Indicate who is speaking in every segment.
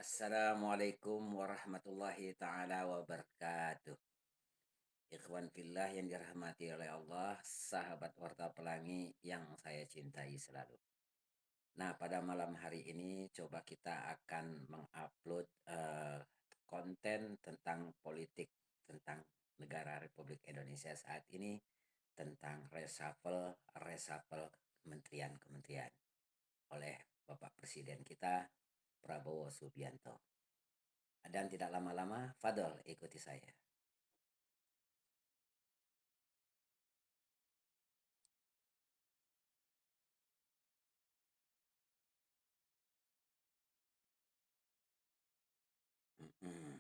Speaker 1: Assalamualaikum warahmatullahi ta'ala wabarakatuh. Ikhwan fillah yang dirahmati oleh Allah, sahabat Warta Pelangi yang saya cintai selalu. Nah, pada malam hari ini coba kita akan mengupload konten tentang politik, tentang negara Republik Indonesia saat ini, tentang reshuffle kementerian-kementerian oleh Bapak Presiden kita, Prabowo Subianto. Dan tidak lama-lama, Fadol ikuti saya. Hmm. Hmm.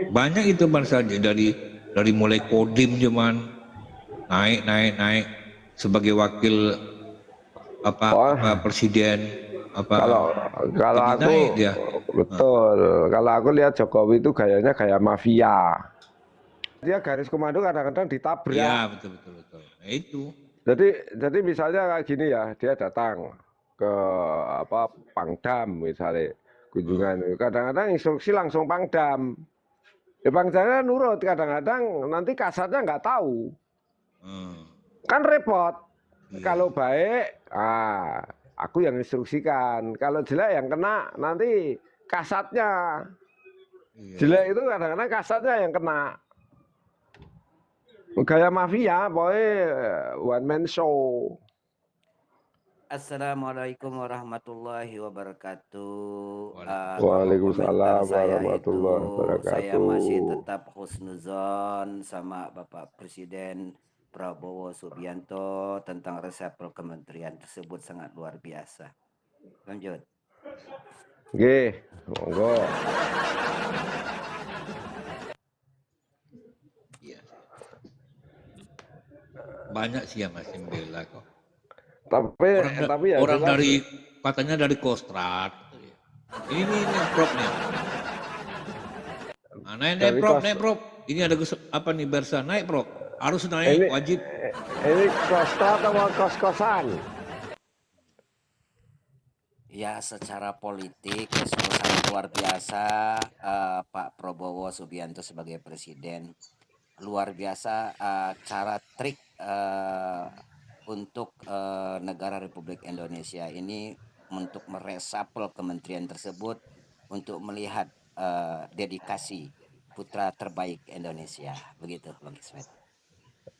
Speaker 2: Banyak itu bangsa dari mulai Kodim cuman naik sebagai wakil presiden
Speaker 3: kalau
Speaker 2: jadi
Speaker 3: aku
Speaker 2: naik dia.
Speaker 3: betul. Kalau aku lihat Jokowi itu gayanya gaya mafia. Dia garis komando kadang-kadang ditabrak.
Speaker 2: Iya betul. Nah, itu.
Speaker 3: Jadi misalnya kayak gini ya, dia datang ke Pangdam misalnya kunjungan. Kadang-kadang instruksi langsung Pangdam. Ya Pangdamnya nurut, kadang-kadang nanti kasatnya nggak tahu. Kan repot. Kalau baik, aku yang instruksikan. Kalau jelek yang kena nanti kasatnya. Jelek itu kadang-kadang kasatnya yang kena. Gaya mafia, pokoknya one man show.
Speaker 1: Assalamualaikum warahmatullahi wabarakatuh. Kalau komentar
Speaker 3: Waalaikumsalam
Speaker 1: saya itu,
Speaker 3: warahmatullahi
Speaker 1: saya
Speaker 3: wabarakatuh.
Speaker 1: masih tetap husnuzon sama Bapak Presiden Prabowo Subianto tentang reshuffle kementerian tersebut sangat luar biasa. Lanjut.
Speaker 3: Nggih, monggo.
Speaker 2: Iya. Banyak sih yang masih membela kok.
Speaker 3: Tapi ya
Speaker 2: orang
Speaker 3: jelas,
Speaker 2: dari katanya dari Kostrad. Ini Prof nih. Nah, naik Prof. Ini ada apa nih Bersa naik Prof. Harus naik wajib.
Speaker 3: Ini Kostrad atau kos-kosan?
Speaker 1: Ya, secara politik sangat luar biasa, Pak Prabowo Subianto sebagai presiden. Luar biasa cara trik untuk negara Republik Indonesia ini untuk meresapel kementerian tersebut untuk melihat dedikasi putra terbaik Indonesia. Begitu, Bang Kismet.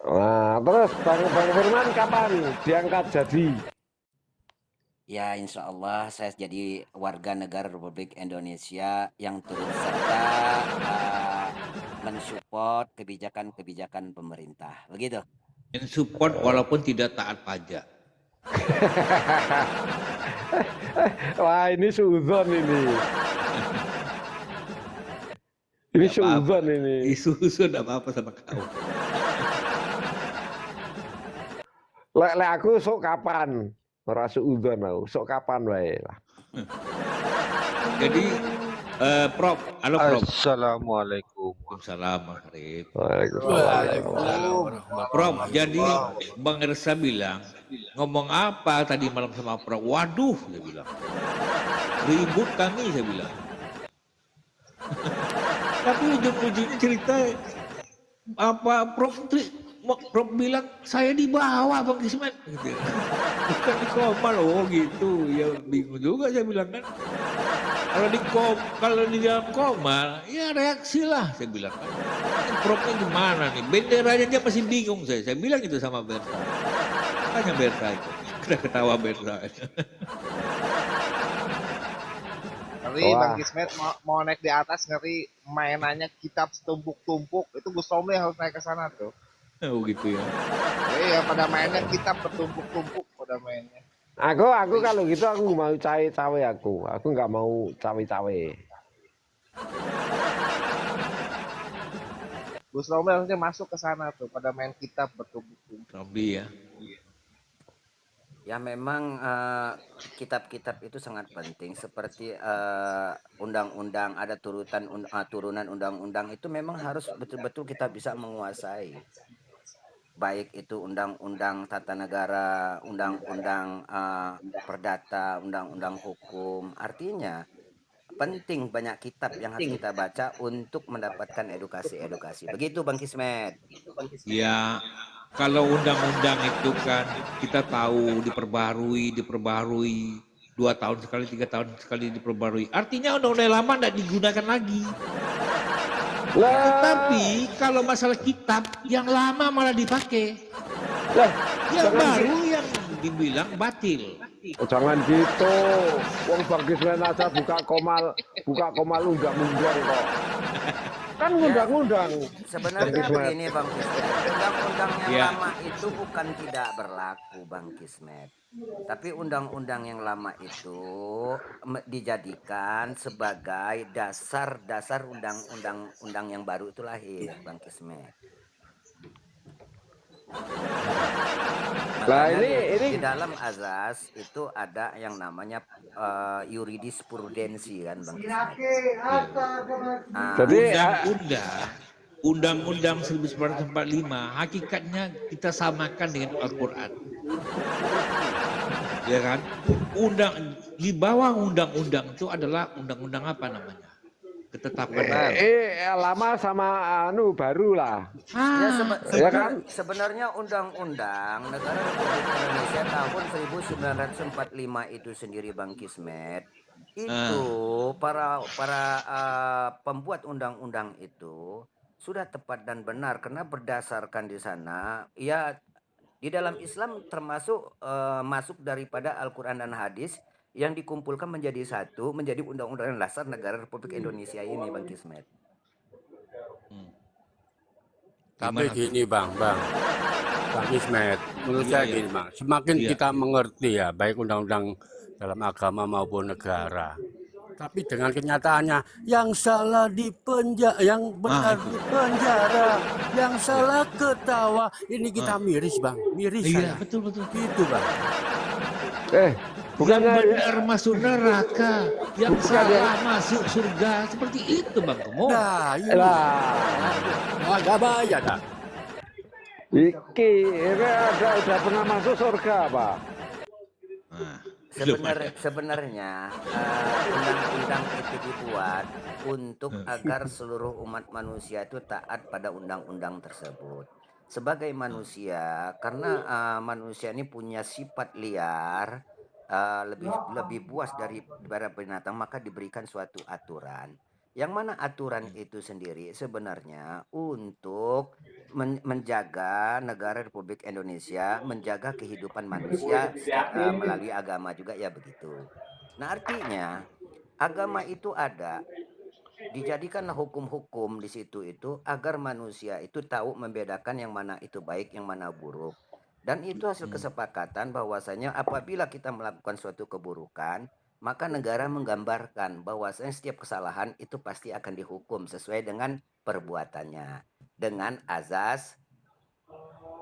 Speaker 3: Nah, terus Bang Firman kapan diangkat jadi?
Speaker 1: Ya, insya Allah saya jadi warga negara Republik Indonesia yang turut serta mensupport kebijakan-kebijakan pemerintah. Begitu.
Speaker 2: Mensupport walaupun tidak taat pajak.
Speaker 3: Wah, ini suuzon ini. Ini suuzon ini.
Speaker 2: Suuzon apa-apa sama kau.
Speaker 3: Lek aku sok kapan? Ora suuzon aku, sok kapan wae lah.
Speaker 2: Jadi Prof, halo Prof.
Speaker 4: Assalamualaikum.
Speaker 3: Waalaikumsalam.
Speaker 2: Prof, jadi Bang Ersa bilang ngomong apa tadi malam sama Prof? Waduh, dia bilang. Ribut kami, saya bilang. Tapi ujung-ujungnya cerita apa Prof bilang saya di bawah Bang Kismet gitu. Bukan di koma loh gitu. Ya bingung juga saya bilang kan. Kalau di dalam koma ya reaksi lah saya bilang kan. Profnya gimana nih? Benderanya dia masih bingung saya. Saya bilang itu sama Bersa. Tanya Bersa itu. Ketawa Bersa.
Speaker 4: Ngeri Bang Kismet mau naik di atas, ngeri mainannya kitab setumpuk-tumpuk. Itu Gus Romli harus naik ke sana tuh.
Speaker 2: Oh gitu ya.
Speaker 4: Iya, pada mainnya kitab bertumpuk-tumpuk. pada mainnya.
Speaker 3: Aku kalau gitu aku nggak mau cawe-cawe aku nggak mau cawe-cawe.
Speaker 4: Gus Romel harusnya masuk ke sana tuh pada main kitab bertumpuk-tumpuk.
Speaker 2: Romli ya.
Speaker 1: Ya memang kitab-kitab itu sangat penting seperti undang-undang ada turunan undang-undang itu memang harus betul-betul kita bisa menguasai. Baik itu undang-undang tata negara, undang-undang perdata, undang-undang hukum. Artinya penting banyak kitab yang harus kita baca untuk mendapatkan edukasi-edukasi. Begitu Bang Kismet.
Speaker 2: Ya, kalau undang-undang itu kan kita tahu diperbarui 2 tahun sekali, 3 tahun sekali diperbarui. Artinya undang-undang lama tidak digunakan lagi.
Speaker 3: Lah,
Speaker 2: Tetapi kalau masalah kitab yang lama malah dipakai,
Speaker 3: lah,
Speaker 2: yang
Speaker 3: jangan
Speaker 2: baru yang dibilang batil.
Speaker 3: jangan gitu. Wong Bang Kismen aja buka komal undang-undang kok. Kan undang-undang.
Speaker 1: Sebenarnya
Speaker 3: Bang Kismet.
Speaker 1: begini Bang Kismet, undang-undang yang
Speaker 2: Ya.
Speaker 1: lama itu bukan tidak berlaku Bang Kismet. Tapi undang-undang yang lama itu dijadikan sebagai dasar undang-undang yang baru itu lahir Bang Kismet.
Speaker 3: Lah
Speaker 1: Makanya
Speaker 3: ini
Speaker 1: di dalam azas itu ada yang namanya jurisprudensi kan Bang Kismet.
Speaker 3: jadi
Speaker 2: Undang-undang 1945 hakikatnya kita samakan dengan Al-Quran. Ya kan? Di bawah undang-undang itu adalah undang-undang apa namanya? Ketetapan.
Speaker 3: lama sama baru lah.
Speaker 1: Ya,
Speaker 3: Ya kan?
Speaker 1: sebenarnya undang-undang Negara Republik Indonesia tahun 1945 itu sendiri Bang Kismet itu para pembuat undang-undang itu sudah tepat dan benar karena berdasarkan di sana ya di dalam Islam termasuk masuk daripada Al-Quran dan hadis yang dikumpulkan menjadi satu menjadi undang-undang dasar Negara Republik Indonesia ini Bang Kismet.
Speaker 5: Tapi
Speaker 2: Gimana
Speaker 5: gini Bang Ismet, menurut
Speaker 2: Iya,
Speaker 5: saya
Speaker 2: iya.
Speaker 5: gini Bang, semakin
Speaker 2: Iya.
Speaker 5: kita mengerti ya, baik undang-undang dalam agama maupun negara, tapi dengan kenyataannya yang salah di penjara, yang benar
Speaker 2: itu.
Speaker 5: di penjara, yang salah ketawa, ini kita miris Bang, miris
Speaker 2: Iya,
Speaker 5: saya.
Speaker 2: betul.
Speaker 5: Gitu Bang.
Speaker 2: Yang
Speaker 3: Bukannya
Speaker 2: benar masuk neraka, yang salah masuk surga. Seperti itu Bang Kemo.
Speaker 5: Nah, ini agak bahaya dah.
Speaker 3: iki ini udah pernah masuk surga Pak.
Speaker 1: Sebenarnya undang-undang itu dibuat untuk agar seluruh umat manusia itu taat pada undang-undang tersebut. Sebagai manusia, karena manusia ini punya sifat liar, lebih buas daripada binatang, maka diberikan suatu aturan. Yang mana aturan itu sendiri sebenarnya untuk menjaga negara Republik Indonesia, menjaga kehidupan manusia melalui agama juga ya begitu. Nah artinya agama itu ada, dijadikanlah hukum-hukum di situ itu agar manusia itu tahu membedakan yang mana itu baik, yang mana buruk. Dan itu hasil kesepakatan bahwasanya apabila kita melakukan suatu keburukan, maka negara menggambarkan bahwasanya setiap kesalahan itu pasti akan dihukum sesuai dengan perbuatannya. Dengan azas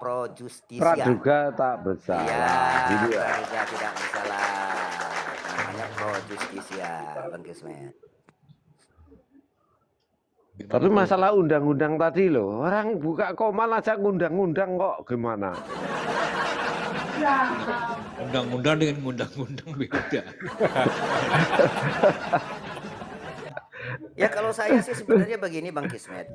Speaker 1: pro justisia.
Speaker 3: Praduga tak bersalah.
Speaker 1: Iya,
Speaker 3: Gitu ya.
Speaker 1: praduga tidak bersalah. Namanya pro justisia, Bang Kismet.
Speaker 3: Tapi masalah undang-undang tadi loh, orang buka komal aja ngundang-undang kok gimana?
Speaker 2: Undang-undang dengan undang-undang beda.
Speaker 1: Ya kalau saya sih sebenarnya begini Bang Kismet,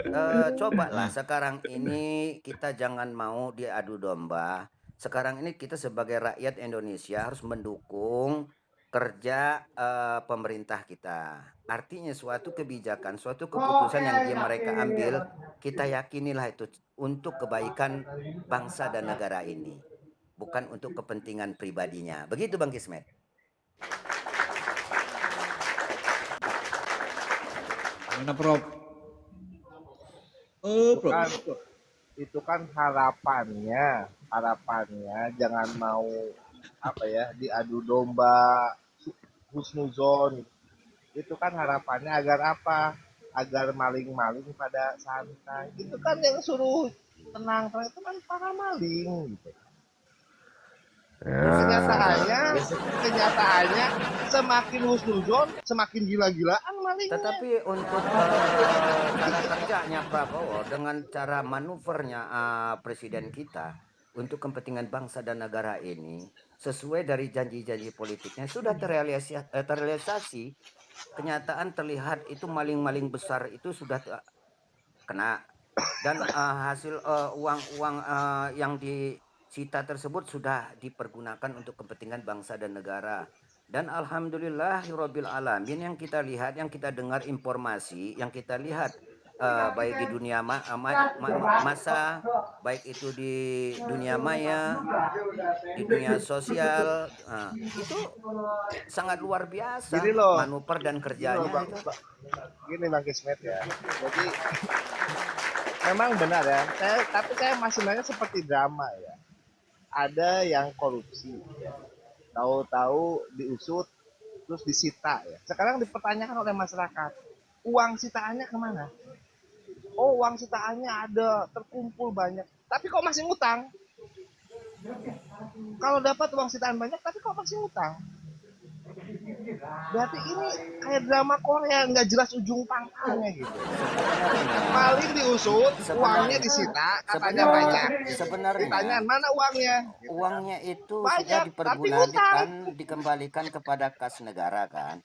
Speaker 1: cobalah sekarang ini kita jangan mau diadu domba. Sekarang ini kita sebagai rakyat Indonesia harus mendukung kerja pemerintah kita. Artinya suatu kebijakan, suatu keputusan yang mereka ambil, kita yakinilah itu untuk kebaikan bangsa dan negara ini, bukan untuk kepentingan pribadinya. Begitu Bang Kismet.
Speaker 2: Mana Prof?
Speaker 4: Itu kan harapannya jangan mau apa ya, diadu domba, husnuzon. Itu kan harapannya agar apa? Agar maling-maling pada santai. Itu kan yang suruh tenang-tenang itu kan para maling gitu.
Speaker 3: Ya,
Speaker 4: Kenyataannya semakin husnuzon, semakin gila-gilaan malingnya.
Speaker 1: Tetapi untuk cara kerjanya Prabowo dengan cara manuvernya presiden kita untuk kepentingan bangsa dan negara ini sesuai dari janji-janji politiknya sudah terrealisasi. Kenyataan terlihat itu maling-maling besar itu sudah kena dan hasil uang-uang yang disita tersebut sudah dipergunakan untuk kepentingan bangsa dan negara. Dan alhamdulillahirabbil alamin yang kita lihat, yang kita dengar informasi, yang kita lihat baik di dunia masa, baik itu di dunia maya, di dunia sosial, itu sangat luar
Speaker 4: Gini
Speaker 1: biasa
Speaker 4: loh,
Speaker 1: manuver dan
Speaker 4: gini loh
Speaker 1: kerjanya
Speaker 4: bang,
Speaker 1: itu.
Speaker 4: gini bang Kismet ya. Jadi memang benar ya. Tapi saya masih melihat seperti drama ya. Ada yang korupsi, ya. Tahu-tahu diusut, terus disita ya. Sekarang dipertanyakan oleh masyarakat, uang sitaannya kemana? Oh, uang sitaannya ada, terkumpul banyak. Tapi kok masih ngutang? Kalau dapat uang sitaan banyak, tapi kok masih ngutang? Berarti ini kayak drama Korea, nggak jelas ujung pangkalnya gitu.
Speaker 1: Sebenarnya
Speaker 4: Paling diusut, uangnya
Speaker 1: sebenarnya
Speaker 4: disita, katanya
Speaker 1: sebenarnya
Speaker 4: banyak. Gitu.
Speaker 1: sebenarnya
Speaker 4: Ditanya mana uangnya? Gitu kan.
Speaker 1: uangnya itu sudah
Speaker 4: Banyak, tapi ngutang.
Speaker 1: dipergunakan dikembalikan kepada kas negara kan.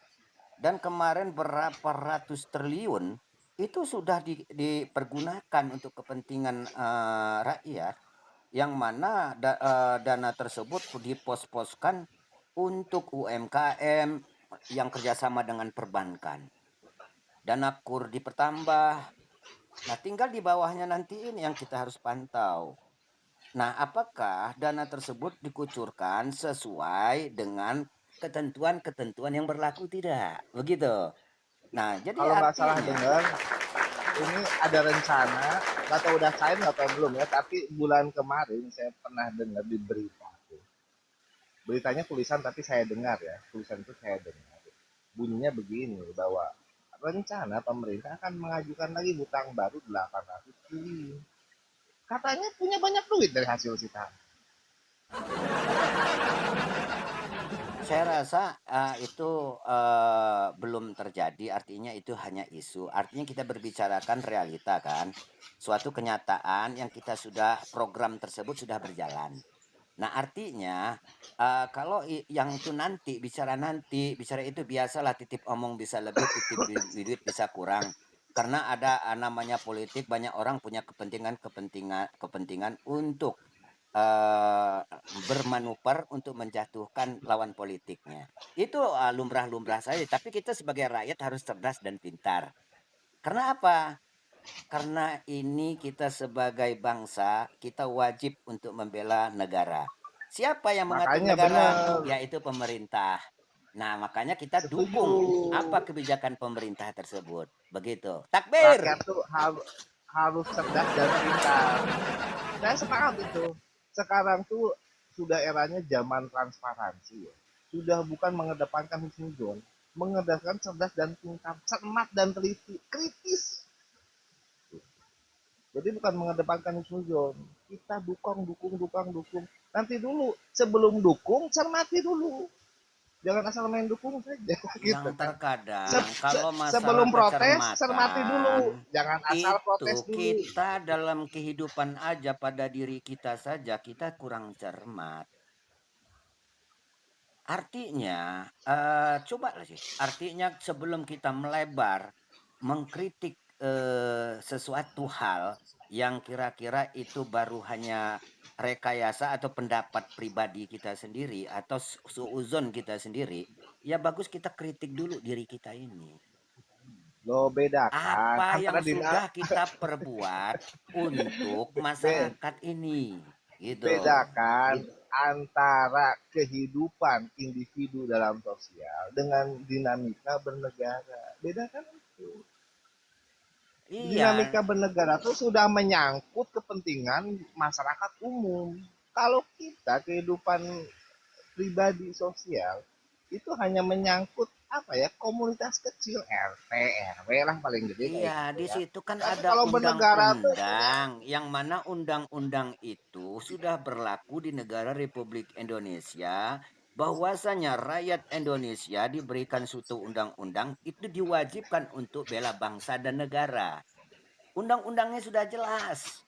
Speaker 1: Dan kemarin berapa ratus triliun itu sudah dipergunakan untuk kepentingan rakyat yang mana dana tersebut dipos-poskan untuk UMKM yang kerjasama dengan perbankan. Dana kur dipertambah. Nah, tinggal di bawahnya nanti ini yang kita harus pantau. Nah, apakah dana tersebut dikucurkan sesuai dengan ketentuan-ketentuan yang berlaku tidak? Begitu. Nah, jadi
Speaker 4: Kalau nggak salah
Speaker 1: artinya
Speaker 4: dengar, ini ada rencana, nggak tahu udah cair nggak tahu belum ya, tapi bulan kemarin saya pernah dengar di berita. Beritanya tulisan tapi saya dengar ya, tulisan itu saya dengar. Bunyinya begini, bahwa rencana pemerintah akan mengajukan lagi hutang baru 800 triliun. Katanya punya banyak duit dari hasil sitaan.
Speaker 1: saya rasa itu belum terjadi, artinya itu hanya isu. Artinya kita berbicarakan realita kan, suatu kenyataan yang kita sudah program tersebut sudah berjalan. Nah, artinya kalau yang itu nanti bicara itu biasalah titip omong bisa lebih, titip duit bisa kurang. Karena ada namanya politik, banyak orang punya kepentingan untuk bermanuver untuk menjatuhkan lawan politiknya. Itu lumrah-lumrah saja, tapi kita sebagai rakyat harus cerdas dan pintar. Karena apa? Karena ini kita sebagai bangsa, kita wajib untuk membela negara. Siapa yang mengatur
Speaker 4: Makanya
Speaker 1: negara?
Speaker 4: benar,
Speaker 1: Yaitu pemerintah. Nah, makanya kita
Speaker 4: setuju.
Speaker 1: dukung apa kebijakan pemerintah tersebut. Begitu. Takbir.
Speaker 4: Rakyat tuh harus cerdas dan pintar. Saya sepakat itu. Sekarang tuh sudah eranya zaman transparansi ya. Sudah bukan mengedepankan husnuzon, mengedepankan cerdas dan pintar, cermat dan teliti, kritis. Jadi bukan mengedepankan husnuzon. Kita dukung. Nanti dulu, sebelum dukung, cermati dulu. Jangan asal main dukung saja
Speaker 1: Yang
Speaker 4: gitu kan.
Speaker 1: terkadang kalau masalah
Speaker 4: Sebelum protes, cermati dulu.
Speaker 1: kecermatan
Speaker 4: Jangan asal
Speaker 1: itu
Speaker 4: protes dulu.
Speaker 1: kita dalam kehidupan aja pada diri kita saja kita kurang cermat. Artinya coba sih. Artinya sebelum kita melebar mengkritik sesuatu hal yang kira-kira itu baru hanya rekayasa atau pendapat pribadi kita sendiri atau suuzon kita sendiri, ya bagus kita kritik dulu diri kita ini.
Speaker 4: Lo bedakan
Speaker 1: Apa yang
Speaker 4: antara
Speaker 1: sudah kita perbuat untuk
Speaker 4: be-
Speaker 1: masyarakat ini, gitu.
Speaker 4: bedakan antara kehidupan individu dalam sosial dengan dinamika bernegara. Bedakan itu.
Speaker 1: Iya,
Speaker 4: Dinamika bernegara itu sudah menyangkut kepentingan masyarakat umum. Kalau kita kehidupan pribadi sosial itu hanya menyangkut apa ya, komunitas kecil, RT, RW lah paling gede kayak
Speaker 1: Iya,
Speaker 4: gitu
Speaker 1: di
Speaker 4: ya.
Speaker 1: situ kan
Speaker 4: Tapi
Speaker 1: ada
Speaker 4: kalau bernegara tuh punya
Speaker 1: undang-undang, yang mana undang-undang itu sudah berlaku di negara Republik Indonesia, bahwasanya rakyat Indonesia diberikan suatu undang-undang itu diwajibkan untuk bela bangsa dan negara. Undang-undangnya sudah jelas.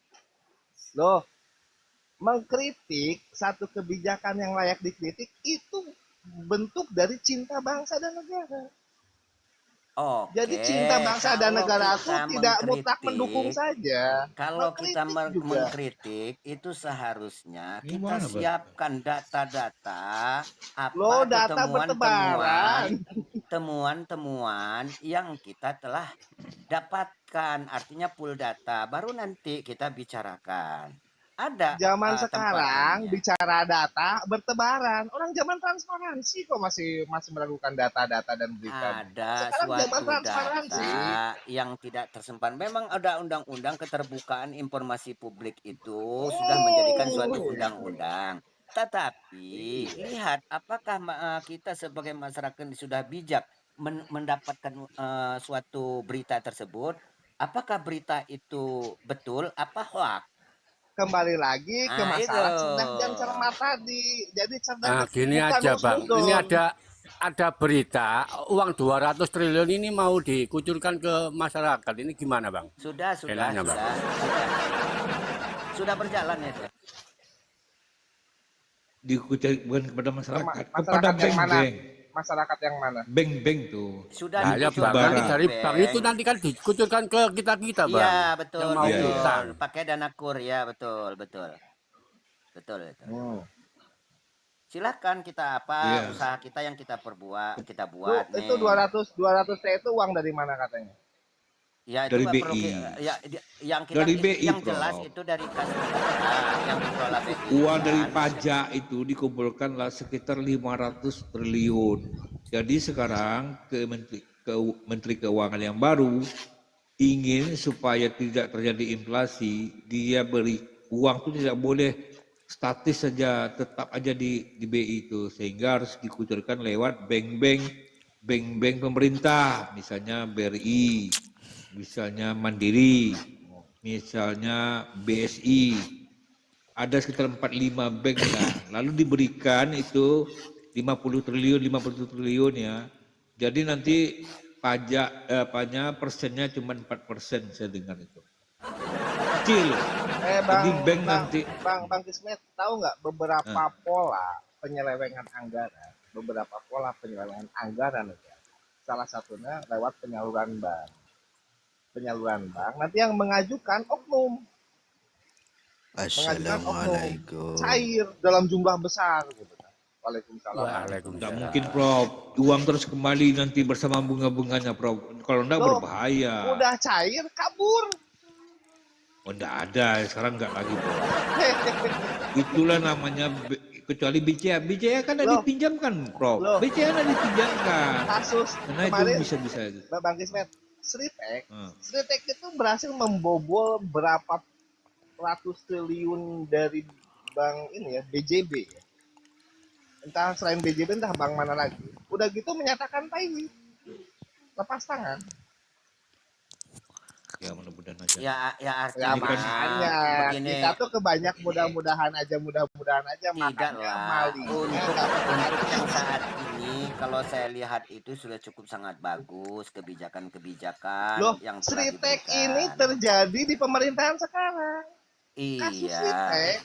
Speaker 4: loh, mengkritik satu kebijakan yang layak dikritik itu bentuk dari cinta bangsa dan negara. Jadi
Speaker 1: Oke,
Speaker 4: cinta bangsa dan
Speaker 1: kalau
Speaker 4: negara itu
Speaker 1: kita
Speaker 4: tidak mutlak mendukung
Speaker 1: mengkritik,
Speaker 4: saja,
Speaker 1: kalau kita
Speaker 4: mengkritik juga.
Speaker 1: mengkritik itu seharusnya kita
Speaker 2: Gimana, Bang?
Speaker 1: siapkan data-data apa
Speaker 4: Loh,
Speaker 1: tuh
Speaker 4: data
Speaker 1: temuan-temuan,
Speaker 4: bertebaran.
Speaker 1: temuan-temuan yang kita telah dapatkan, artinya pool data, baru nanti kita bicarakan. Ada
Speaker 4: Zaman
Speaker 1: tempat
Speaker 4: sekarang
Speaker 1: ininya.
Speaker 4: bicara data bertebaran. Orang zaman transparansi kok masih masih meragukan data-data dan berita.
Speaker 1: Ada
Speaker 4: Sekarang zaman
Speaker 1: suatu
Speaker 4: transparansi.
Speaker 1: data yang tidak tersimpan. Memang ada undang-undang keterbukaan informasi publik itu sudah menjadikan suatu
Speaker 4: Hmm.
Speaker 1: undang-undang. Tetapi lihat apakah kita sebagai masyarakat sudah bijak mendapatkan suatu berita tersebut. Apakah berita itu betul apa hoax?
Speaker 4: Kembali lagi ke
Speaker 1: Nah, itu.
Speaker 4: masalah cerdas dan cermat tadi. Jadi cerdas
Speaker 5: Nah, gini
Speaker 4: bukan
Speaker 5: aja Bang, ini
Speaker 4: husnuzon.
Speaker 5: ada berita uang 200 triliun ini mau dikucurkan ke masyarakat. Ini gimana Bang?
Speaker 1: Sudah,
Speaker 5: Enaknya Bang.
Speaker 1: sudah berjalan itu.
Speaker 2: Dikucari bukan kepada masyarakat, kepada
Speaker 4: Masyarakat yang mana?
Speaker 2: bank-bank.
Speaker 4: Masyarakat yang mana?
Speaker 2: Bank-bank tuh.
Speaker 1: Sudah
Speaker 5: Nah, ya Bang,
Speaker 1: dikucurkan
Speaker 5: nanti
Speaker 1: di
Speaker 5: dari
Speaker 1: bank.
Speaker 5: bank itu nanti kan dikucurkan ke kita-kita Bang,
Speaker 1: Iya,
Speaker 5: yang
Speaker 1: betul,
Speaker 5: mau
Speaker 2: Iya, iya.
Speaker 1: betul.
Speaker 5: utang.
Speaker 1: Pakai dana kur ya, betul, betul. Betul itu.
Speaker 4: Hmm.
Speaker 1: Silakan kita apa
Speaker 2: Iya.
Speaker 1: usaha kita yang kita kita
Speaker 4: Itu
Speaker 1: buat
Speaker 4: itu
Speaker 1: nih.
Speaker 4: 200 T itu uang dari mana katanya?
Speaker 1: Ya itu
Speaker 2: Dari
Speaker 1: nggak perlu
Speaker 2: BI.
Speaker 1: ya yang kita
Speaker 2: Dari BI,
Speaker 1: yang jelas
Speaker 2: Prof.
Speaker 1: itu dari kas negara yang dikelola BI.
Speaker 2: Uang dari
Speaker 1: kan.
Speaker 2: pajak itu dikumpulkanlah sekitar 500 triliun. Jadi sekarang Menteri Keuangan yang baru ingin supaya tidak terjadi inflasi, dia beri uang itu tidak boleh statis saja, tetap aja di BI itu, sehingga harus dikucurkan lewat bank-bank pemerintah, misalnya BRI, misalnya Mandiri, misalnya BSI. Ada sekitar 45 bank lah. Lalu diberikan itu 50 triliun ya. Jadi nanti pajaknya persennya cuma 4% saya dengar itu. Kecil. Jadi bank nanti
Speaker 4: Bang Kismet, tahu nggak beberapa pola penyelewengan anggaran, ya. Salah satunya lewat penyaluran bank. Nanti yang mengajukan oknum,
Speaker 6: Assalamualaikum.
Speaker 4: cair dalam jumlah besar gitu kan. Waalaikumsalam.
Speaker 2: nggak
Speaker 5: Waalaikumsalam.
Speaker 2: mungkin Prof. Uang terus kembali nanti bersama bunga-bunganya Prof. Kalau enggak
Speaker 4: Loh,
Speaker 2: berbahaya.
Speaker 4: udah cair kabur.
Speaker 2: Oh enggak ada, sekarang enggak lagi Prof. Itulah namanya kecuali BCA. BCA kan ada
Speaker 4: Loh.
Speaker 2: dipinjamkan Prof.
Speaker 4: Loh.
Speaker 2: BCA ada dipinjamkan.
Speaker 4: Kasus
Speaker 2: Karena itu
Speaker 4: kemarin
Speaker 2: bisa-bisa itu.
Speaker 4: Bang Kismet, Sritek
Speaker 2: Hmm.
Speaker 4: itu berhasil membobol berapa ratus triliun dari bank ini ya, BJB ya. Entah selain BJB entah bank mana lagi. Udah gitu menyatakan payung. Lepas tangan.
Speaker 2: Ya mudah-mudahan aja.
Speaker 1: Ya
Speaker 4: Ya
Speaker 1: artinya
Speaker 4: makanya
Speaker 1: begini.
Speaker 4: kita tuh kebanyak mudah-mudahan aja
Speaker 1: Tidak
Speaker 4: makanya
Speaker 1: lah,
Speaker 4: malingnya
Speaker 1: untuk
Speaker 4: nggak pernah
Speaker 1: yang saat ini kalau saya lihat itu sudah cukup sangat bagus kebijakan-kebijakan
Speaker 4: Loh,
Speaker 1: yang telah
Speaker 4: Sritek
Speaker 1: diberikan.
Speaker 4: ini terjadi di pemerintahan sekarang. Kasus
Speaker 1: Iya,
Speaker 4: Sritek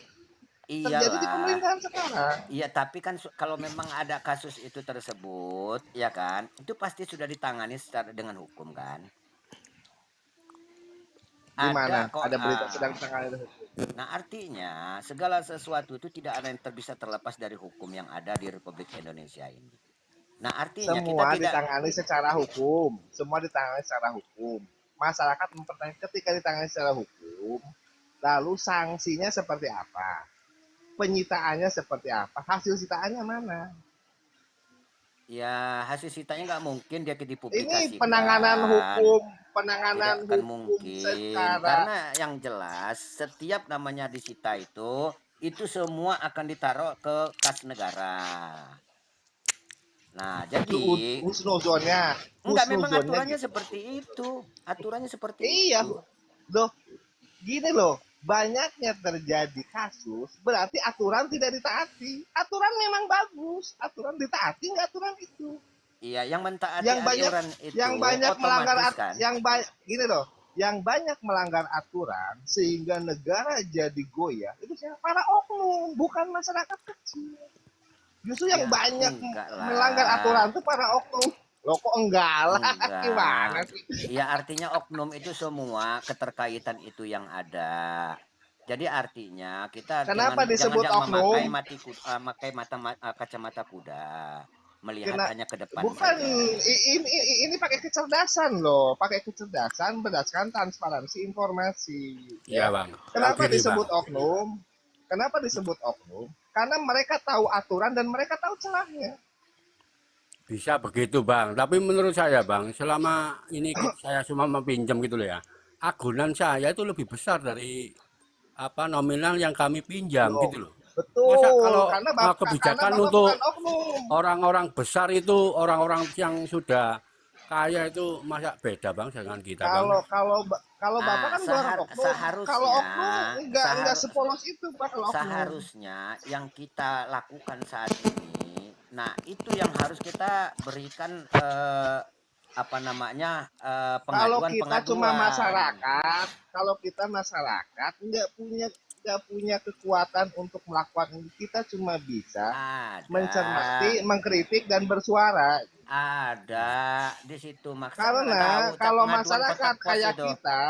Speaker 4: terjadi di
Speaker 1: iyalah.
Speaker 4: pemerintahan sekarang.
Speaker 1: Iya, tapi kan kalau memang ada kasus itu tersebut, ya kan, itu pasti sudah ditangani secara dengan hukum kan.
Speaker 4: Di mana?
Speaker 1: Ada kok.
Speaker 4: Ada berita sedang ditangani.
Speaker 1: Nah, artinya segala sesuatu itu tidak ada yang bisa terlepas dari hukum yang ada di Republik Indonesia ini. Nah, artinya kita
Speaker 4: Semua
Speaker 1: tidak
Speaker 4: ditangani secara hukum. Semua ditangani secara hukum. Masyarakat mempertanyakan ketika ditangani secara hukum, lalu sanksinya seperti apa? Penyitaannya seperti apa? Hasil sitaannya mana?
Speaker 1: ya hasil sitanya nggak mungkin dia
Speaker 4: Ini
Speaker 1: dipublikasikan.
Speaker 4: penanganan
Speaker 1: Tidak akan
Speaker 4: hukum
Speaker 1: mungkin
Speaker 4: secara
Speaker 1: karena yang jelas setiap namanya disita itu itu semua akan ditaruh ke kas negara. Nah,
Speaker 4: Itu
Speaker 1: jadi
Speaker 4: husnuzonnya,
Speaker 1: enggak, memang
Speaker 4: husnuzonnya
Speaker 1: aturannya
Speaker 4: gitu.
Speaker 1: seperti itu. Aturannya seperti
Speaker 4: Iya,
Speaker 1: itu.
Speaker 4: loh, gini loh, banyaknya terjadi kasus, berarti aturan tidak ditaati. Aturan memang bagus, aturan ditaati nggak aturan itu.
Speaker 1: Iya, yang mentaati
Speaker 4: Yang banyak
Speaker 1: aturan
Speaker 4: yang
Speaker 1: itu
Speaker 4: banyak melanggar
Speaker 1: otomatis kan.
Speaker 4: yang banyak gini loh, yang banyak melanggar aturan sehingga negara jadi goyah itu siapa? Para oknum, bukan masyarakat kecil. Justru yang
Speaker 1: Ya,
Speaker 4: banyak
Speaker 1: enggak
Speaker 4: melanggar aturan
Speaker 1: lah.
Speaker 4: itu para oknum. Loh kok enggak lah,
Speaker 1: Enggak.
Speaker 4: gimana sih?
Speaker 1: Ya, artinya oknum itu semua keterkaitan itu yang ada. Jadi artinya kita
Speaker 4: Kenapa
Speaker 1: jangan jangan
Speaker 4: disebut
Speaker 1: jangan
Speaker 4: oknum?
Speaker 1: memakai kacamata kuda, melihat
Speaker 4: Kena
Speaker 1: hanya ke depan
Speaker 4: bukan
Speaker 1: saja.
Speaker 4: ini pakai kecerdasan loh, pakai kecerdasan berdasarkan transparansi informasi,
Speaker 5: Iya
Speaker 4: ya.
Speaker 5: bang, tahu
Speaker 4: Kenapa
Speaker 5: diri bang.
Speaker 4: disebut oknum? Kenapa disebut oknum? Karena mereka tahu aturan dan mereka tahu celahnya.
Speaker 5: Bisa begitu bang, tapi menurut saya bang, selama ini saya cuma meminjam gitu loh ya, agunan saya itu lebih besar dari apa nominal yang kami pinjam
Speaker 4: Loh,
Speaker 5: gitu loh. Masa
Speaker 4: betul,
Speaker 5: kalau
Speaker 4: karena
Speaker 5: kebijakan
Speaker 4: Bapak bukan
Speaker 5: untuk
Speaker 4: oknum.
Speaker 5: orang-orang besar itu, orang-orang yang sudah kaya itu masa beda bang dengan kita bang?
Speaker 4: Kalau kalau kalau Bapak
Speaker 1: Ah,
Speaker 4: kan bukan oknum. Kalau
Speaker 1: seharusnya
Speaker 4: oknum enggak
Speaker 1: sehar-
Speaker 4: sepolos itu Pak kalau oknum.
Speaker 1: seharusnya yang kita lakukan saat ini, nah itu yang harus kita berikan apa namanya
Speaker 4: Kalau
Speaker 1: pengaduan
Speaker 4: kita cuma
Speaker 1: pengaduan.
Speaker 4: masyarakat, kalau kita masyarakat nggak punya kekuatan untuk melakukan ini, kita cuma bisa mencermati,
Speaker 1: Ada,
Speaker 4: mengkritik dan bersuara.
Speaker 1: di situ maksa nggak
Speaker 4: Karena
Speaker 1: tahu cap
Speaker 4: kalau
Speaker 1: pengaduan
Speaker 4: masyarakat
Speaker 1: kontak pos
Speaker 4: kayak
Speaker 1: itu
Speaker 4: kita,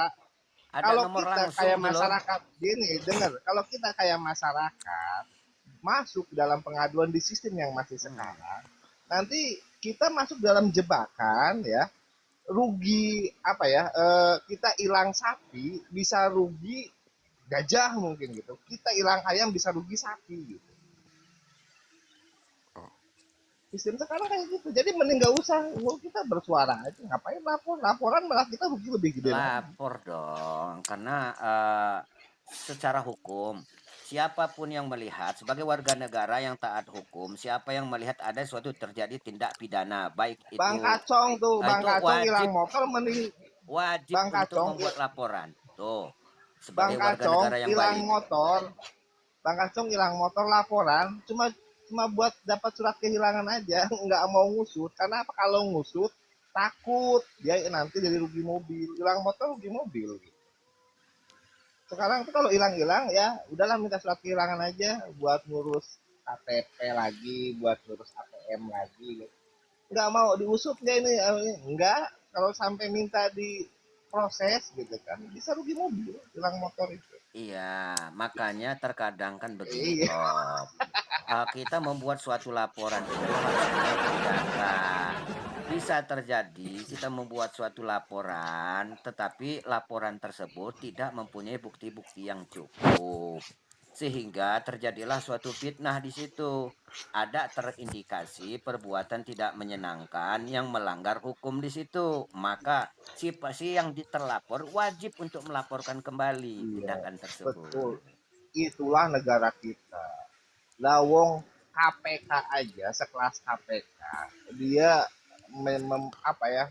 Speaker 1: ada
Speaker 4: kalau
Speaker 1: nomor
Speaker 4: kita
Speaker 1: langsung
Speaker 4: kayak
Speaker 1: tuh loh.
Speaker 4: masyarakat gini, dengar, kalau kita kayak masyarakat masuk dalam pengaduan di sistem yang masih
Speaker 1: Hmm.
Speaker 4: sekarang, nanti kita masuk dalam jebakan ya, rugi apa ya, kita hilang sapi bisa rugi gajah mungkin gitu, kita hilang ayam bisa rugi sapi gitu. Sistem sekarang kayak gitu, jadi mending gak usah, kita bersuara aja, ngapain laporan malah kita rugi lebih gede lagi.
Speaker 1: Lapor dong, karena secara hukum siapapun yang melihat sebagai warga negara yang taat hukum, siapa yang melihat ada suatu terjadi tindak pidana, baik
Speaker 4: Bang
Speaker 1: itu
Speaker 4: Kacong tuh, Bang
Speaker 1: itu
Speaker 4: Kacong hilang
Speaker 1: wajib
Speaker 4: motor mending
Speaker 1: wajib
Speaker 4: Bang
Speaker 1: untuk
Speaker 4: Kacong
Speaker 1: membuat laporan. Tuh,
Speaker 4: Bang
Speaker 1: sebagai warga
Speaker 4: Kacong
Speaker 1: negara yang
Speaker 4: hilang
Speaker 1: baik.
Speaker 4: motor, Bang Kacong hilang motor laporan cuma cuma buat dapat surat kehilangan aja, nggak mau ngusut. Karena apa? Kalau ngusut takut dia nanti jadi rugi mobil. Hilang motor rugi mobil. Sekarang tuh kalau hilang-hilang ya udahlah minta surat kehilangan aja buat ngurus KTP lagi, buat ngurus ATM lagi. Gitu. Nggak mau diusut nggak ini? Nggak. Kalau sampai minta diproses gitu kan, bisa rugi mobil, hilang motor itu.
Speaker 1: Iya, makanya terkadang kan begini,
Speaker 4: Iya.
Speaker 1: Bob. Kita membuat suatu laporan itu harus mengikuti data. Bisa terjadi kita membuat suatu laporan, tetapi laporan tersebut tidak mempunyai bukti-bukti yang cukup. Sehingga terjadilah suatu fitnah di situ. Ada terindikasi perbuatan tidak menyenangkan yang melanggar hukum di situ. Maka si yang terlapor wajib untuk melaporkan kembali
Speaker 4: Iya,
Speaker 1: tindakan
Speaker 4: betul.
Speaker 1: tersebut.
Speaker 4: Itulah negara kita. Lawong KPK aja, sekelas KPK, dia apa ya,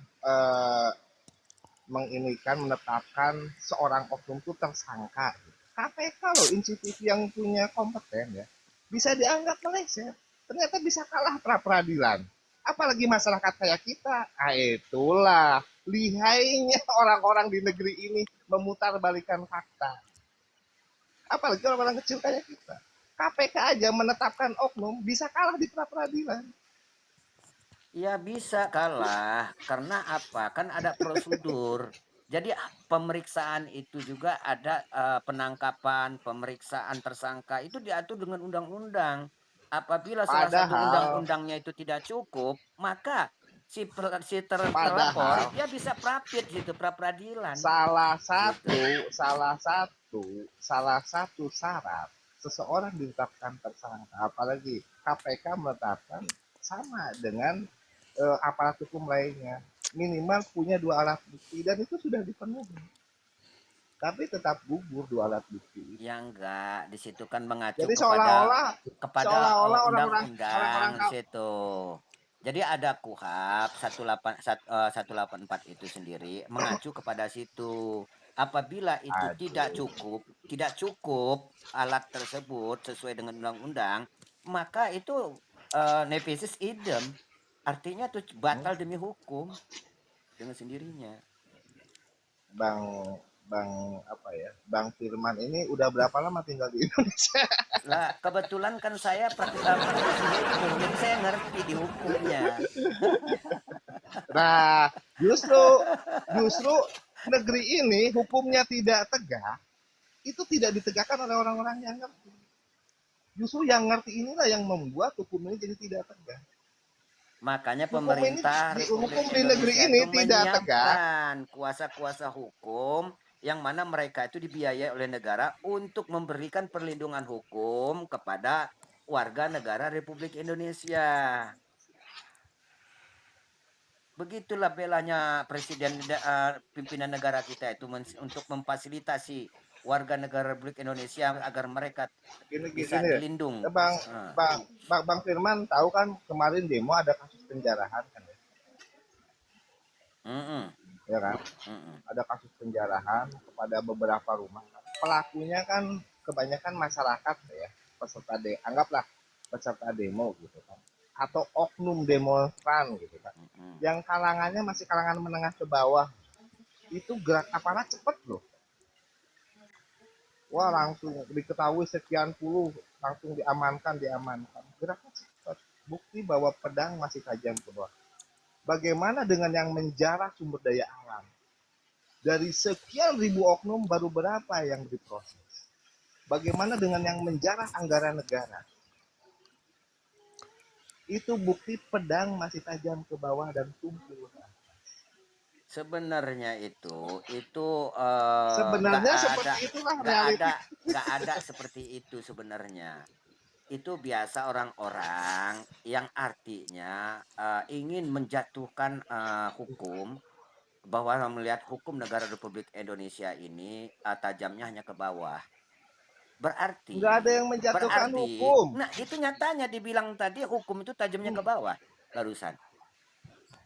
Speaker 4: menetapkan seorang oknum itu tersangka. KPK loh, institusi yang punya kompeten ya, bisa dianggap meleset. Ternyata bisa kalah pra peradilan. Apalagi masyarakat kayak kita. Ah, itulah lihainya orang-orang di negeri ini memutarbalikkan fakta. Apalagi orang-orang kecil kayak kita. KPK aja menetapkan oknum bisa kalah di pra peradilan.
Speaker 1: Ya bisa kalah, karena apa? Kan ada prosedur. Jadi pemeriksaan itu juga ada penangkapan, pemeriksaan tersangka itu diatur dengan undang-undang. Apabila salah satu
Speaker 4: Padahal,
Speaker 1: undang-undangnya itu tidak cukup, maka terlapor
Speaker 4: padahal
Speaker 1: dia bisa prapit gitu, pra peradilan
Speaker 4: salah
Speaker 1: gitu.
Speaker 4: satu, salah satu, salah satu syarat seseorang ditetapkan tersangka, apalagi KPK menetapkan sama dengan aparat hukum lainnya, minimal punya dua alat bukti dan itu sudah dipenuhi. tapi tetap gugur dua alat bukti itu.
Speaker 1: Ya enggak, di situ kan mengacu
Speaker 4: Jadi
Speaker 1: kepada
Speaker 4: seolah-olah orang-orang
Speaker 1: undang-undang di situ. Jadi ada KUHP 184 itu sendiri mengacu kepada situ. Apabila itu
Speaker 4: aduh.
Speaker 1: tidak cukup alat tersebut sesuai dengan undang-undang, maka itu nevisis idem. Artinya itu batal demi hukum dengan sendirinya.
Speaker 4: Bang Bang apa ya? Bang Firman ini udah berapa lama tinggal di Indonesia?
Speaker 1: Lah, kebetulan kan saya praktisi hukum, jadi saya ngerti di hukumnya.
Speaker 4: Nah, justru negeri ini hukumnya tidak tegak, itu tidak ditegakkan oleh orang-orang yang ngerti. Justru yang ngerti inilah yang membuat hukum ini jadi tidak tegak.
Speaker 1: Makanya
Speaker 4: Hukum
Speaker 1: pemerintah
Speaker 4: ini,
Speaker 1: Republik
Speaker 4: hukum di negeri
Speaker 1: Indonesia
Speaker 4: ini
Speaker 1: itu
Speaker 4: tidak tegak.
Speaker 1: menyiapkan kuasa-kuasa hukum yang mana mereka itu dibiayai oleh negara untuk memberikan perlindungan hukum kepada warga negara Republik Indonesia. Begitulah belanya presiden pimpinan negara kita itu untuk memfasilitasi warga negara Republik Indonesia agar mereka bisa
Speaker 4: Gini ya.
Speaker 1: dilindung.
Speaker 4: Bang Firman tahu kan kemarin demo ada kasus penjarahan kan ya? Ya kan? Ada kasus penjarahan kepada beberapa rumah. Pelakunya kan kebanyakan masyarakat ya, anggaplah peserta demo gitu kan. Atau oknum demonstran gitu kan. Yang kalangannya masih kalangan menengah ke bawah. Itu gerak aparat cepet loh. Wah, langsung diketahui sekian puluh, langsung diamankan. Geraknya cepat. Bukti bahwa pedang masih tajam ke bawah. Bagaimana dengan yang menjarah sumber daya alam? Dari sekian ribu oknum baru berapa yang diproses? Bagaimana dengan yang menjarah anggaran negara? Itu bukti pedang masih tajam ke bawah dan tumpul.
Speaker 1: Sebenarnya itu
Speaker 4: sebenarnya seperti itulah reality.
Speaker 1: Nggak ada seperti itu sebenarnya. Itu biasa orang-orang yang artinya ingin menjatuhkan hukum, bahwa melihat hukum negara Republik Indonesia ini tajamnya hanya ke bawah. Berarti
Speaker 4: nggak ada yang menjatuhkan hukum.
Speaker 1: Nah, itu nyatanya dibilang tadi hukum itu tajamnya ke bawah barusan.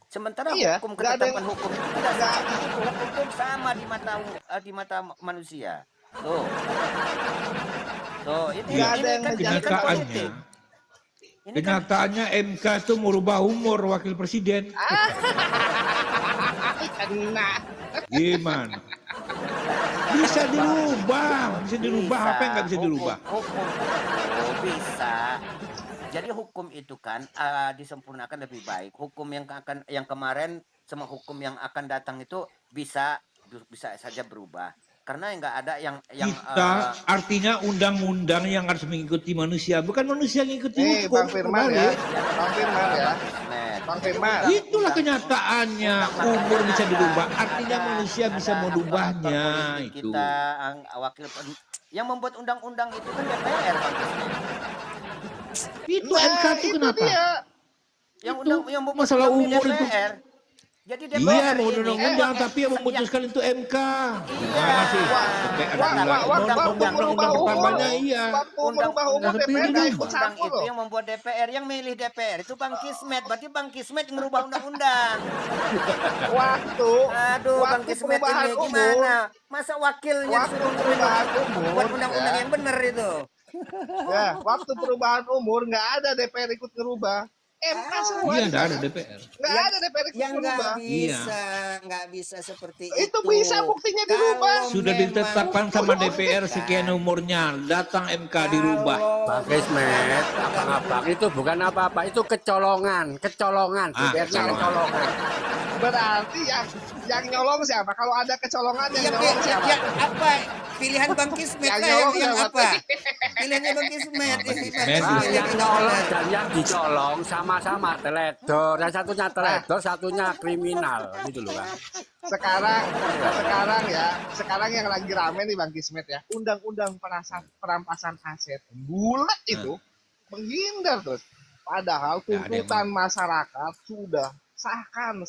Speaker 1: Sementara hukum, ketetapan hukum itu tidak seperti itu. Hukum sama di mata manusia. Tuh, ini kan politik.
Speaker 2: Kenyataannya MK itu merubah umur wakil presiden. Gimana? Bisa dirubah. Apa yang nggak bisa dirubah?
Speaker 1: Hukum bisa. Jadi hukum itu kan disempurnakan lebih baik. Hukum yang kemarin sama hukum yang akan datang itu bisa saja berubah. Karena nggak ada yang
Speaker 2: kita artinya undang-undang yang harus mengikuti manusia, bukan manusia yang mengikuti hukum.
Speaker 4: Bang Firman ya. Bang Firman.
Speaker 2: Itulah kenyataannya, umur bisa dirubah, artinya manusia bisa merubahnya. Itu
Speaker 1: kita wakil yang membuat undang-undang itu kan DPR, Bang.
Speaker 2: Itu MK itu kenapa?
Speaker 1: Yang
Speaker 2: masalah umur
Speaker 1: DPR.
Speaker 2: itu.
Speaker 1: Jadi
Speaker 2: DPR
Speaker 1: DPR
Speaker 2: undang-undang, tapi yang memutuskan itu MK. Gimana sih?
Speaker 1: Undang-undang itu yang membuat DPR, yang milih DPR itu Bang Kismet. Berarti Bang Kismet yang merubah undang-undang. Bang Kismet ini gimana? Masa wakilnya suruh buat undang-undang yang benar itu?
Speaker 4: Ya, waktu perubahan umur nggak ada DPR ikut ngerubah. MK semua.
Speaker 2: Iya, nggak ada DPR.
Speaker 4: Nggak ada DPR ikut ngerubah.
Speaker 1: Nggak bisa seperti
Speaker 4: itu. Itu bisa buktinya dirubah.
Speaker 2: Sudah ditetapkan sama DPR sekian umurnya, datang MK dirubah.
Speaker 5: Bang Kismet, abang itu bukan apa-apa, itu kecolongan. DPR-nya kecolongan.
Speaker 4: Berarti yang nyolong siapa? Kalau ada kecolongan yang nyolong siapa?
Speaker 1: Apa? Pilihan Bang Kismet yang apa? Pilihannya Bang Kismet.
Speaker 5: Yang nyolong dan yang dicolong sama-sama teledor. Yang satunya teledor, satunya kriminal, gitu loh kan.
Speaker 4: Sekarang yang lagi rame nih Bang Kismet ya, undang-undang perampasan aset bulat itu menghindar terus. Padahal tuntutan masyarakat sudah sahkan.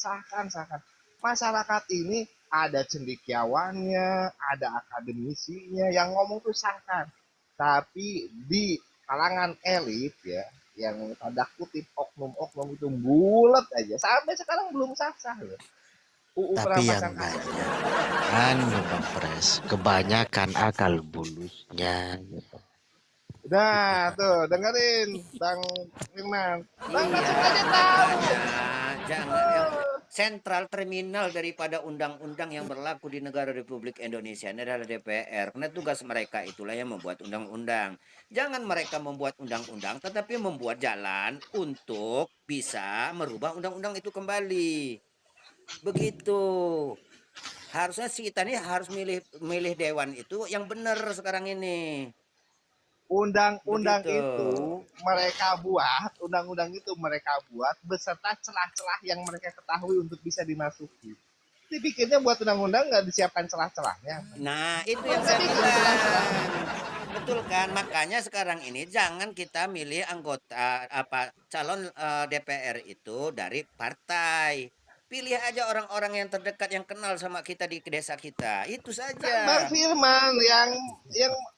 Speaker 4: Masyarakat ini ada cendekiawannya, ada akademisinya yang ngomong tuh sahkan. Tapi di kalangan elit ya, yang tanda kutip oknum-oknum itu bulat aja. Sampai sekarang belum sah-sah ya. UU
Speaker 6: Tapi
Speaker 4: perampasan
Speaker 6: yang
Speaker 4: aset.
Speaker 6: banyak Bang Pres, kebanyakan akal bulusnya gitu.
Speaker 4: Nah, tuh dengerin Bang Firman. Bang
Speaker 1: Iya,
Speaker 4: langsung aja tahu.
Speaker 1: makanya jangan yang
Speaker 4: Oh,
Speaker 1: sentral terminal daripada undang-undang yang berlaku di negara Republik Indonesia ini adalah DPR. Karena tugas mereka itulah yang membuat undang-undang. Jangan mereka membuat undang-undang, tetapi membuat jalan untuk bisa merubah undang-undang itu kembali. Begitu. Harusnya si kita ini harus milih milih dewan itu yang benar sekarang ini.
Speaker 4: undang-undang
Speaker 1: Begitu.
Speaker 4: itu undang-undang itu mereka buat beserta celah-celah yang mereka ketahui untuk bisa dimasuki. Dibikinnya buat undang-undang nggak disiapkan celah-celahnya.
Speaker 1: Nah, itu yang
Speaker 4: Mereka
Speaker 1: saya
Speaker 4: bikin celah-celahnya.
Speaker 1: bilang. Betul kan? Makanya sekarang ini jangan kita milih anggota apa calon DPR itu dari partai. Pilih aja orang-orang yang terdekat yang kenal sama kita di desa kita. Itu
Speaker 4: Kan Bang
Speaker 1: saja.
Speaker 4: Firman yang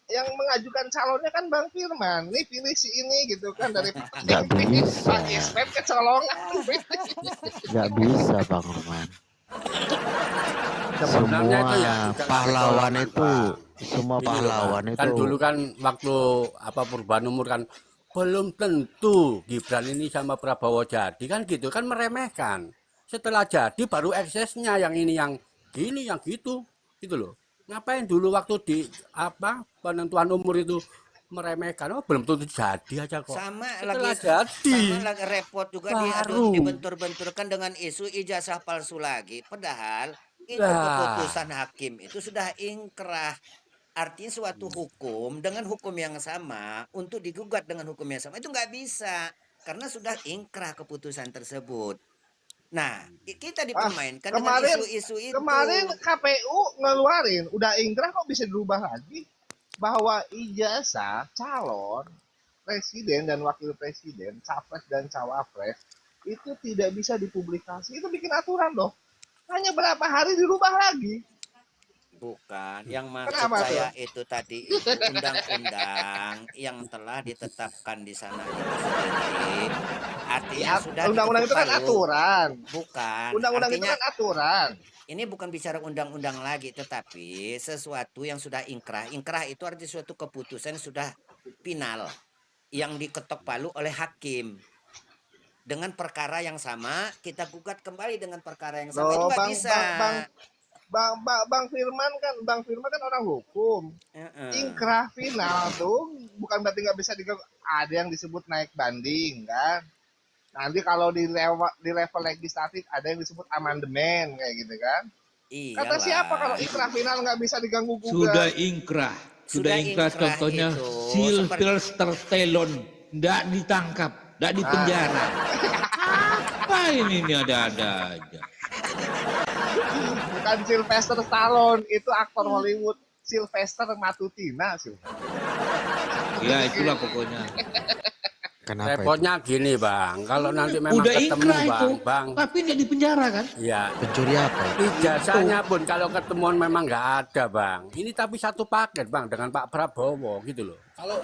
Speaker 4: yang mengajukan calonnya kan Bang Firman. Nih pilih si ini gitu kan dari
Speaker 6: Nggak bisa,
Speaker 4: Pak Ismet kecolongan.
Speaker 6: nggak bisa Bang Roman.
Speaker 5: Sebenarnya
Speaker 6: Semua
Speaker 5: itu ya tidak
Speaker 6: pahlawan
Speaker 5: kecolongan,
Speaker 6: itu,
Speaker 5: Bang.
Speaker 6: semua
Speaker 5: Gini loh, Bang.
Speaker 6: pahlawan
Speaker 5: Kan
Speaker 6: itu
Speaker 5: dulu kan waktu apa perubahan umur kan belum tentu Gibran ini sama Prabowo jadi kan gitu kan meremehkan. Setelah jadi baru eksesnya yang ini yang gini yang gitu loh. Ngapain dulu waktu di apa penentuan umur itu meremehkan? Oh, belum tentu jadi aja kok. Setelah
Speaker 1: Sama
Speaker 5: jadi
Speaker 1: lagi repot juga
Speaker 5: baru
Speaker 1: dibentur-benturkan dengan isu ijazah palsu lagi. Padahal itu
Speaker 5: lah.
Speaker 1: keputusan hakim itu sudah ingkrah. Artinya suatu hukum dengan hukum yang sama untuk digugat dengan hukum yang sama itu nggak bisa karena sudah ingkrah keputusan tersebut. Nah, kita
Speaker 4: Wah,
Speaker 1: dipermainkan dengan
Speaker 4: kemarin
Speaker 1: isu-isu itu.
Speaker 4: kemarin KPU ngeluarin udah ingkrah kok bisa dirubah lagi bahwa ijazah calon presiden dan wakil presiden, capres dan cawapres itu tidak bisa dipublikasi. Itu bikin aturan loh. Hanya berapa hari dirubah lagi.
Speaker 1: Bukan, yang maksud
Speaker 4: Kenapa tuh?
Speaker 1: saya itu tadi itu undang-undang yang telah ditetapkan di sana itu sendiri. Artinya sudah
Speaker 4: Undang-undang
Speaker 1: diketuk
Speaker 4: itu kan
Speaker 1: palu.
Speaker 4: aturan.
Speaker 1: Bukan,
Speaker 4: Undang-undang itu
Speaker 1: artinya
Speaker 4: kan aturan.
Speaker 1: ini bukan bicara undang-undang lagi, tetapi sesuatu yang sudah ingkrah. Ingkrah itu artinya suatu keputusan yang sudah final, yang diketok palu oleh hakim. Dengan perkara yang sama, kita gugat kembali dengan perkara yang sama. Itu
Speaker 4: Loh,
Speaker 1: nggak bisa.
Speaker 4: Bang Firman kan orang hukum.
Speaker 1: Heeh.
Speaker 4: Ingkrah final tuh bukan berarti nggak bisa diganggu. Ada yang disebut naik banding kan. Nanti kalau di level legislatif ada yang disebut amandemen kayak gitu kan. Kata siapa kalau
Speaker 1: Iyalah.
Speaker 4: ingkrah final nggak bisa diganggu
Speaker 2: Sudah
Speaker 4: gugat?
Speaker 2: ingkrah. Sudah
Speaker 1: Sudah
Speaker 2: ingkrah
Speaker 1: ingkrah
Speaker 2: contohnya
Speaker 1: itu seperti
Speaker 2: Sylvester Stallone. Nggak ditangkap. Nggak dipenjara. Apa ini ada-ada aja.
Speaker 4: Bukan Sylvester Stallone, itu aktor Hollywood. Sylvester Matutina sih.
Speaker 2: Ya itulah pokoknya.
Speaker 6: kenapa itu?
Speaker 5: Repotnya gini bang, kalau nanti memang
Speaker 2: Udah
Speaker 5: ketemu
Speaker 2: ingkrah itu.
Speaker 5: bang,
Speaker 2: Tapi nggak dipenjara kan?
Speaker 5: ya
Speaker 6: Pencuri apa itu?
Speaker 5: ijazahnya pun kalau ketemuan memang nggak ada bang. Ini tapi satu paket bang dengan Pak Prabowo gitu loh. Kalau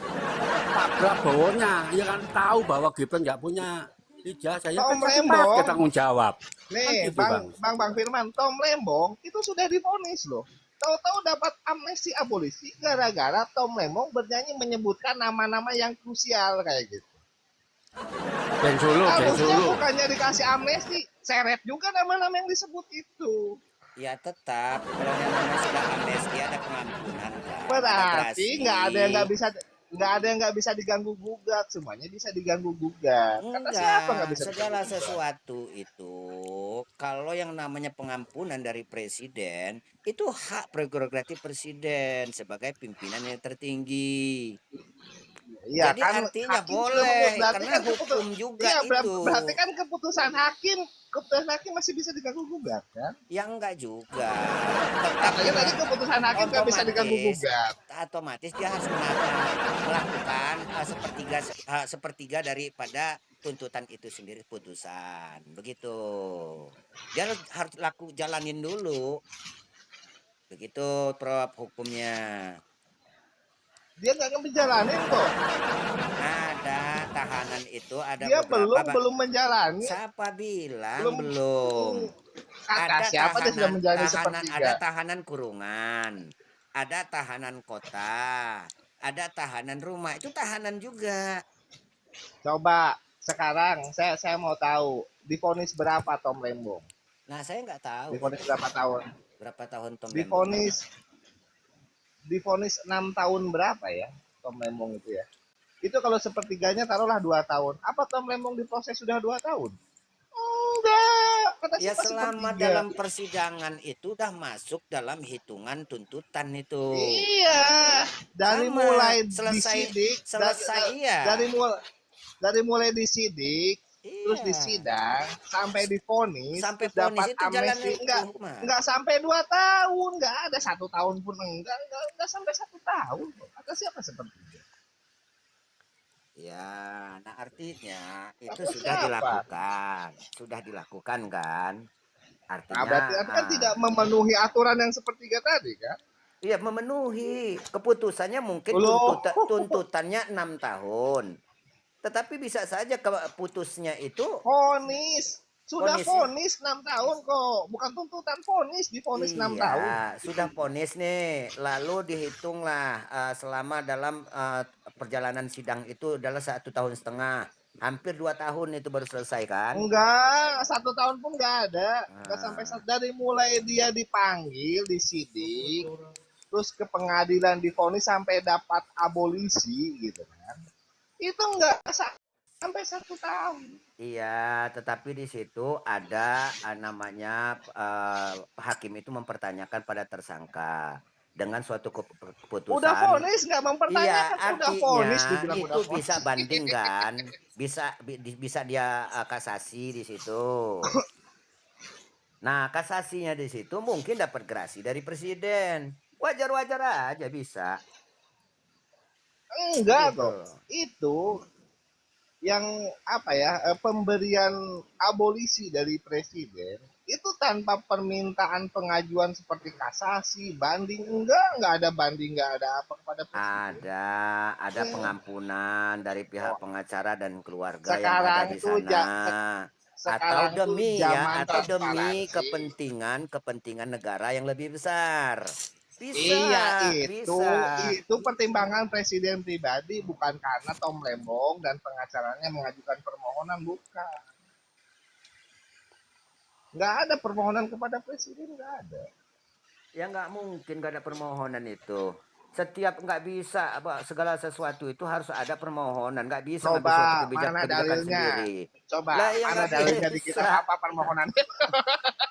Speaker 5: Pak Prabowo-nya ya kan tahu bahwa Gibran nggak punya ijazah, ya kan
Speaker 4: Tom
Speaker 5: satu
Speaker 4: Lembong.
Speaker 5: paket tanggung jawab. Kan
Speaker 4: Nih,
Speaker 5: gitu bang.
Speaker 4: Bang Firman, Tom Lembong itu sudah divonis loh. Tahu-tahu dapat amnesti abolisi gara-gara Tom Lembong bernyanyi menyebutkan nama-nama yang krusial kayak gitu.
Speaker 5: Geng Solo, geng
Speaker 4: Harusnya
Speaker 5: Solo.
Speaker 4: bukannya dikasih amnesti, seret juga nama-nama yang disebut itu.
Speaker 1: ya tetap kalau yang namanya sudah amnesti ada pengampunan kan, ada
Speaker 4: Berarti
Speaker 1: grasi.
Speaker 4: nggak ada yang nggak bisa diganggu gugat, semuanya bisa diganggu gugat. Kata siapa nggak
Speaker 1: Enggak,
Speaker 4: bisa
Speaker 1: segala
Speaker 4: diganggu gugat?
Speaker 1: sesuatu itu kalau yang namanya pengampunan dari presiden itu hak prerogatif presiden sebagai pimpinan yang tertinggi.
Speaker 4: Iya
Speaker 1: Jadi
Speaker 4: kan
Speaker 1: artinya
Speaker 4: hakim sudah memutus,
Speaker 1: boleh
Speaker 4: berarti
Speaker 1: karena
Speaker 4: kan
Speaker 1: hukum juga
Speaker 4: iya
Speaker 1: itu.
Speaker 4: berarti kan keputusan hakim masih bisa diganggu gugat kan?
Speaker 1: Ya enggak juga. Tetap
Speaker 4: Katanya tadi keputusan hakim nggak bisa diganggu
Speaker 1: otomatis
Speaker 4: gugat.
Speaker 1: otomatis dia harus melakukan sepertiga daripada tuntutan itu sendiri putusan. Begitu. Dia harus jalanin dulu. Begitu Prof hukumnya.
Speaker 4: Dia nggak ngejalanin kok.
Speaker 1: Ada tahanan itu ada
Speaker 4: Dia
Speaker 1: beberapa.
Speaker 4: belum menjalani.
Speaker 1: Siapa bilang belum?
Speaker 4: Kata
Speaker 1: Ada
Speaker 4: siapa dia sudah menjalani
Speaker 1: ada
Speaker 4: sepertiga.
Speaker 1: tahanan kurungan, ada tahanan kota, ada tahanan rumah. Itu tahanan juga.
Speaker 4: Coba sekarang saya mau tahu divonis berapa Tom Lembong?
Speaker 1: Nah, saya nggak tahu.
Speaker 4: Divonis berapa tahun?
Speaker 1: Berapa tahun Tom Lembong?
Speaker 4: Divonis 6 tahun berapa ya Tom Lembong itu ya? Itu kalau sepertiganya taruhlah 2 tahun. Apa Tom Lembong diproses sudah 2 tahun? Enggak. Kata
Speaker 1: Ya
Speaker 4: siapa
Speaker 1: selama
Speaker 4: sepertiga?
Speaker 1: dalam persidangan itu udah masuk dalam hitungan tuntutan itu.
Speaker 4: Iya, dari
Speaker 1: Sama,
Speaker 4: mulai
Speaker 1: selesai
Speaker 4: disidik,
Speaker 1: iya.
Speaker 4: dari mulai disidik, terus
Speaker 1: Iya.
Speaker 4: disidang sampai divonis,
Speaker 1: Sampai
Speaker 4: terus dapat
Speaker 1: vonis itu jalan
Speaker 4: amnesti
Speaker 1: hukum.
Speaker 4: enggak sampai 2 tahun, enggak ada 1 tahun pun enggak sampai 1 tahun. Kata siapa seperti itu?
Speaker 1: Ya, nah artinya itu
Speaker 4: Kata
Speaker 1: sudah
Speaker 4: siapa?
Speaker 1: dilakukan kan?
Speaker 4: Nah,
Speaker 1: Artinya
Speaker 4: berarti kan tidak memenuhi aturan yang sepertiga tadi kan?
Speaker 1: iya memenuhi. Keputusannya mungkin
Speaker 4: Loh.
Speaker 1: tuntutannya 6 tahun. Tetapi bisa saja putusnya itu
Speaker 4: Vonis. Sudah
Speaker 1: vonisnya.
Speaker 4: vonis 6 tahun kok. Bukan tuntutan vonis, divonis 6 tahun.
Speaker 1: Iya, sudah vonis nih. Lalu dihitunglah selama dalam perjalanan sidang itu adalah 1,5 tahun. Hampir 2 tahun itu baru selesai kan?
Speaker 4: Enggak, 1 tahun pun enggak ada. Enggak sampai
Speaker 1: Nah,
Speaker 4: dari mulai dia dipanggil, disidik, terus ke pengadilan divonis sampai dapat abolisi gitu kan. Itu enggak sampai 1 tahun.
Speaker 1: iya, tetapi di situ ada namanya hakim itu mempertanyakan pada tersangka dengan suatu
Speaker 4: Udah
Speaker 1: keputusan.
Speaker 4: vonis enggak
Speaker 1: Iya,
Speaker 4: mempertanyakan, udah vonis
Speaker 1: artinya
Speaker 4: dibilang
Speaker 1: itu
Speaker 4: udah vonis.
Speaker 1: bisa banding kan, bisa dia kasasi di situ. Nah, kasasinya di situ mungkin dapat gerasi dari presiden. Wajar-wajar aja bisa.
Speaker 4: Enggak
Speaker 1: Gitu.
Speaker 4: kok. Itu yang apa ya, pemberian abolisi dari presiden itu tanpa permintaan pengajuan seperti kasasi, banding, enggak ada banding, enggak ada apa kepada presiden.
Speaker 1: Ada pengampunan dari pihak pengacara dan keluarga yang ada
Speaker 4: Sekarang
Speaker 1: di
Speaker 4: tuh
Speaker 1: sana.
Speaker 4: sekarang
Speaker 1: Atau
Speaker 4: tuh
Speaker 1: demi
Speaker 4: zaman
Speaker 1: demi
Speaker 4: transparansi.
Speaker 1: kepentingan negara yang lebih besar.
Speaker 4: Iya,
Speaker 1: Bisa.
Speaker 4: itu pertimbangan presiden pribadi, bukan karena Tom Lembong dan pengacaranya mengajukan permohonan, bukan. Nggak ada permohonan kepada presiden, nggak ada.
Speaker 1: Ya nggak mungkin nggak ada permohonan itu. Setiap nggak bisa segala sesuatu itu harus ada permohonan. Nggak bisa ngambil suatu
Speaker 4: Coba mana
Speaker 1: kebijakan
Speaker 4: dalilnya?
Speaker 1: sendiri.
Speaker 4: Coba
Speaker 1: Lah ya
Speaker 4: mana
Speaker 1: nggak
Speaker 4: dalilnya di kitab
Speaker 1: bisa.
Speaker 4: apa permohonan?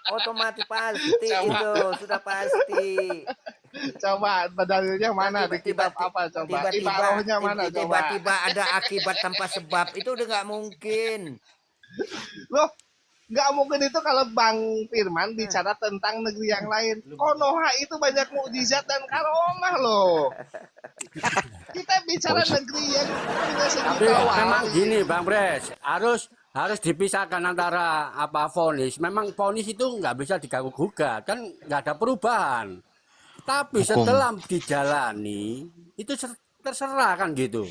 Speaker 1: Otomatis pasti
Speaker 4: Coba.
Speaker 1: itu sudah pasti.
Speaker 4: Coba dalilnya mana di
Speaker 1: Tiba-tiba
Speaker 4: kitab apa? Coba ibarahnya mana? Coba.
Speaker 1: tiba-tiba ada akibat tanpa sebab itu udah nggak mungkin.
Speaker 4: Loh, nggak mungkin itu kalau Bang Firman bicara tentang negeri yang lain. Konoha itu banyak mukjizat dan karomah loh. Kita bicara negeri yang punya
Speaker 5: Tapi
Speaker 4: sejuta
Speaker 5: memang
Speaker 4: wali.
Speaker 5: gini Bang Bres, harus dipisahkan antara vonis. Memang vonis itu nggak bisa diganggu gugat, kan nggak ada perubahan. Tapi setelah dijalani itu terserah kan gitu.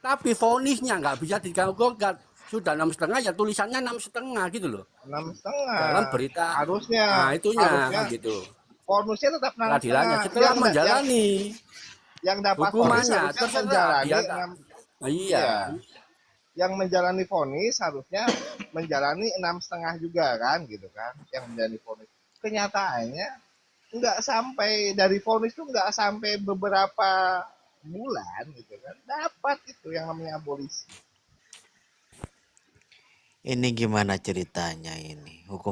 Speaker 5: Tapi vonisnya nggak bisa diganggu gugat. Sudah 6,5 ya tulisannya 6,5 gitu loh.
Speaker 4: 6,5.
Speaker 5: Dalam berita.
Speaker 4: Harusnya.
Speaker 5: Nah itunya
Speaker 4: Harusnya.
Speaker 5: kan gitu.
Speaker 4: Bonusnya tetap 6,5.
Speaker 5: Peradilannya setelah menjalani
Speaker 4: yang dapat vonis
Speaker 5: hukumannya
Speaker 4: harusnya
Speaker 5: terserah
Speaker 4: menjalani
Speaker 5: dia. Iya.
Speaker 4: Yang menjalani vonis harusnya menjalani 6,5 juga kan gitu kan, yang menjalani vonis. Kenyataannya nggak sampai dari vonis tuh nggak sampai beberapa bulan gitu kan, dapat itu yang namanya abolisi.
Speaker 6: Ini gimana ceritanya ini? Hukum